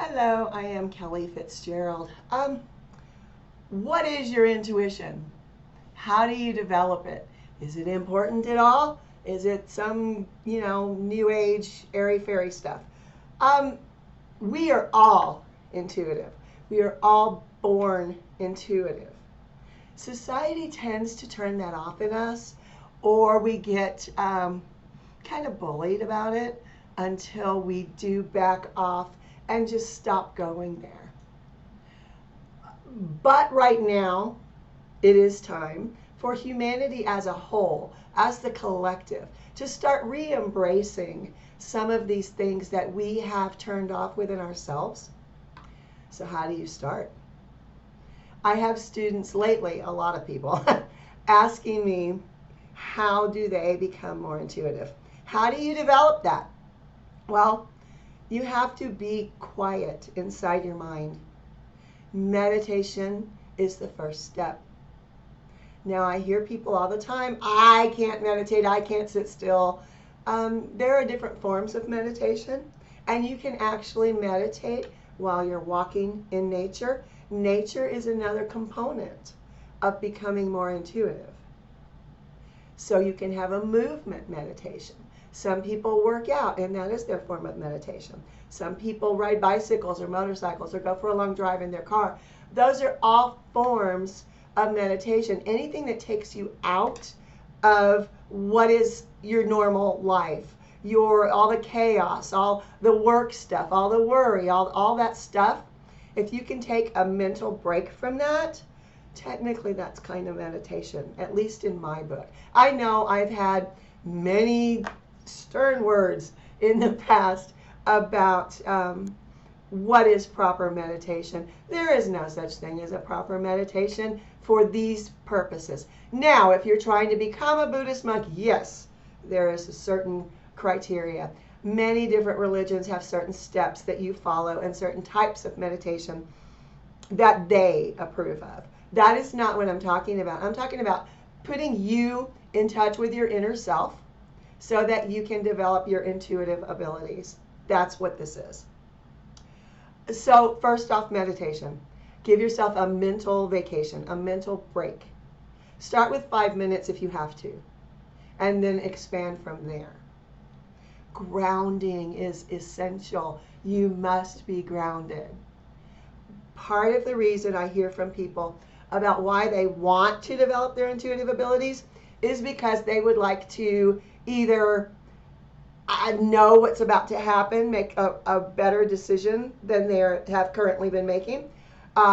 Hello, I am Kelly Fitzgerald. What is your intuition? How do you develop it? Is it important at all? Is it some, new age, airy fairy stuff? Um, we are all intuitive. We are all born intuitive. Society tends to turn that off in us, or we get kind of bullied about it until we do back off and just stop going there. But right now, it is time for humanity as a whole, as the collective, to start re embracing some of these things that we have turned off within ourselves. So, how do you start? I have students lately, a lot of people, asking me, how do they become more intuitive? How do you develop that? Well, you have to be quiet inside your mind. Meditation is the first step. Now, I hear people all the time, I can't meditate, I can't sit still. There are different forms of meditation, and you can actually meditate while you're walking in nature. Nature is another component of becoming more intuitive. So you can have a movement meditation. Some people work out, and that is their form of meditation. Some people ride bicycles or motorcycles or go for a long drive in their car. Those are all forms of meditation. Anything that takes you out of what is your normal life, all the chaos, all the work stuff, all the worry, all that stuff. If you can take a mental break from that, technically that's kind of meditation, at least in my book. I know I've had many stern words in the past about what is proper meditation. There is no such thing as a proper meditation for these purposes. Now, if you're trying to become a Buddhist monk, yes, there is a certain criteria. Many different religions have certain steps that you follow and certain types of meditation that they approve of. That is not what I'm talking about. I'm talking about putting you in touch with your inner self so that you can develop your intuitive abilities. That's what this is. So first off, meditation. Give yourself a mental vacation, a mental break. Start with 5 minutes if you have to, and then expand from there. Grounding is essential. You must be grounded. Part of the reason I hear from people about why they want to develop their intuitive abilities is because they would like to either know what's about to happen, make a better decision than they have currently been making.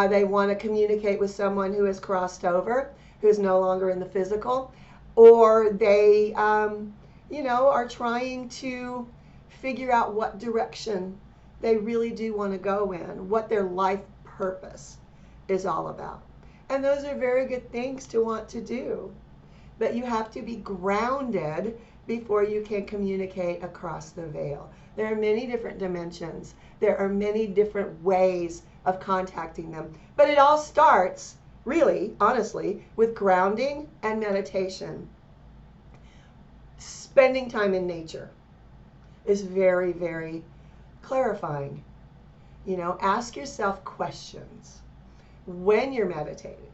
They want to communicate with someone who has crossed over, who is no longer in the physical, or they, are trying to figure out what direction they really do want to go in, what their life purpose is all about. And those are very good things to want to do. But you have to be grounded before you can communicate across the veil. There are many different dimensions. There are many different ways of contacting them. But it all starts, really, honestly, with grounding and meditation. Spending time in nature is very, very clarifying. Ask yourself questions when you're meditating.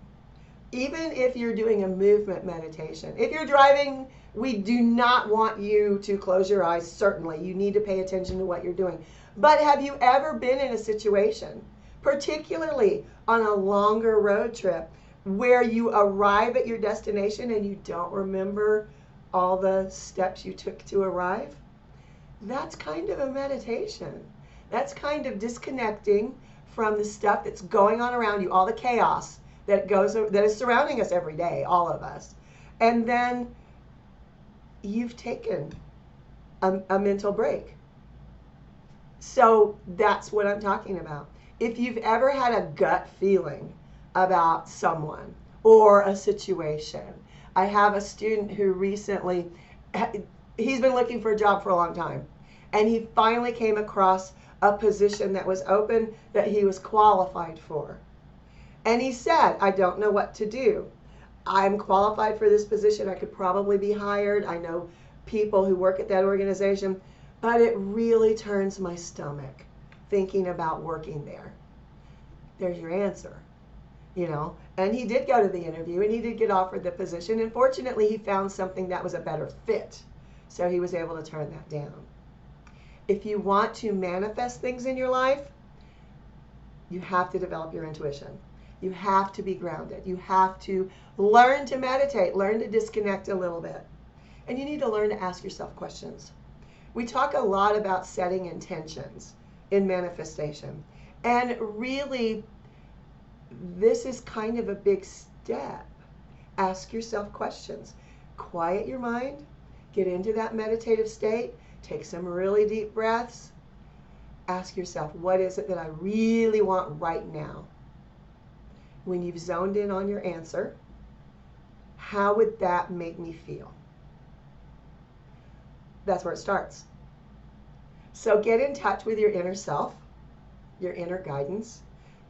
Even if you're doing a movement meditation. If you're driving, we do not want you to close your eyes, certainly. You need to pay attention to what you're doing. But have you ever been in a situation, particularly on a longer road trip, where you arrive at your destination and you don't remember all the steps you took to arrive? That's kind of a meditation. That's kind of disconnecting from the stuff that's going on around you, all the chaos that is surrounding us every day, all of us. And then you've taken a mental break. So that's what I'm talking about. If you've ever had a gut feeling about someone or a situation, I have a student who recently, he's been looking for a job for a long time, and he finally came across a position that was open that he was qualified for. And he said, I don't know what to do. I'm qualified for this position. I could probably be hired. I know people who work at that organization, but it really turns my stomach thinking about working there? There's your answer. You know, and he did go to the interview and he did get offered the position, and fortunately he found something that was a better fit, so he was able to turn that down. If you want to manifest things in your life, you have to develop your intuition. You have to be grounded. You have to learn to meditate, learn to disconnect a little bit, and you need to learn to ask yourself questions. We talk a lot about setting intentions in manifestation, and really this is kind of a big step. Ask yourself questions. Quiet your mind. Get into that meditative state. Take some really deep breaths. Ask yourself, what is it that I really want right now? When you've zoned in on your answer, how would that make me feel? That's where it starts. So get in touch with your inner self, your inner guidance,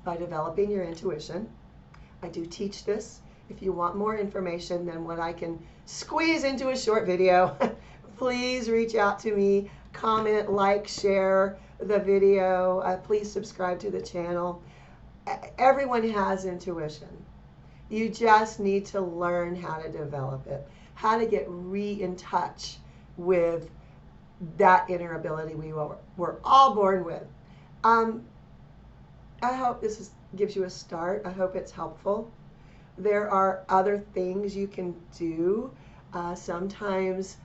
by developing your intuition. I do teach this. If you want more information than what I can squeeze into a short video, please reach out to me. Comment, like, share the video. Please subscribe to the channel. Everyone has intuition. You just need to learn how to develop it, how to get in touch with that inner ability we're all born with. I hope this gives you a start. I hope it's helpful. There are other things you can do. Sometimes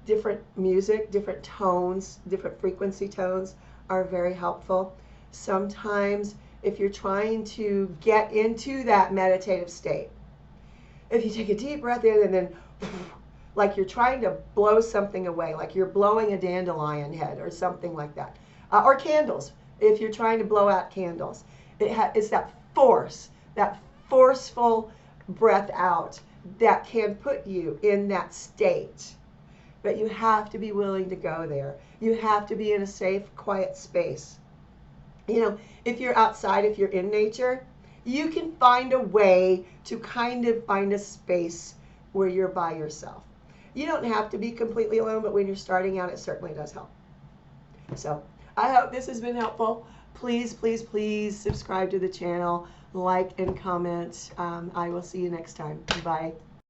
different music, different tones, different frequency tones are very helpful. Sometimes if you're trying to get into that meditative state, if you take a deep breath in and then like you're trying to blow something away, like you're blowing a dandelion head or something like that, or candles. If you're trying to blow out candles, it's that force, that forceful breath out that can put you in that state. But you have to be willing to go there. You have to be in a safe, quiet space. You know, if you're outside, if you're in nature, you can find a way to kind of find a space where you're by yourself. You don't have to be completely alone, but when you're starting out, it certainly does help. So I hope this has been helpful. Please, please, please subscribe to the channel, like and comment. I will see you next time. Bye.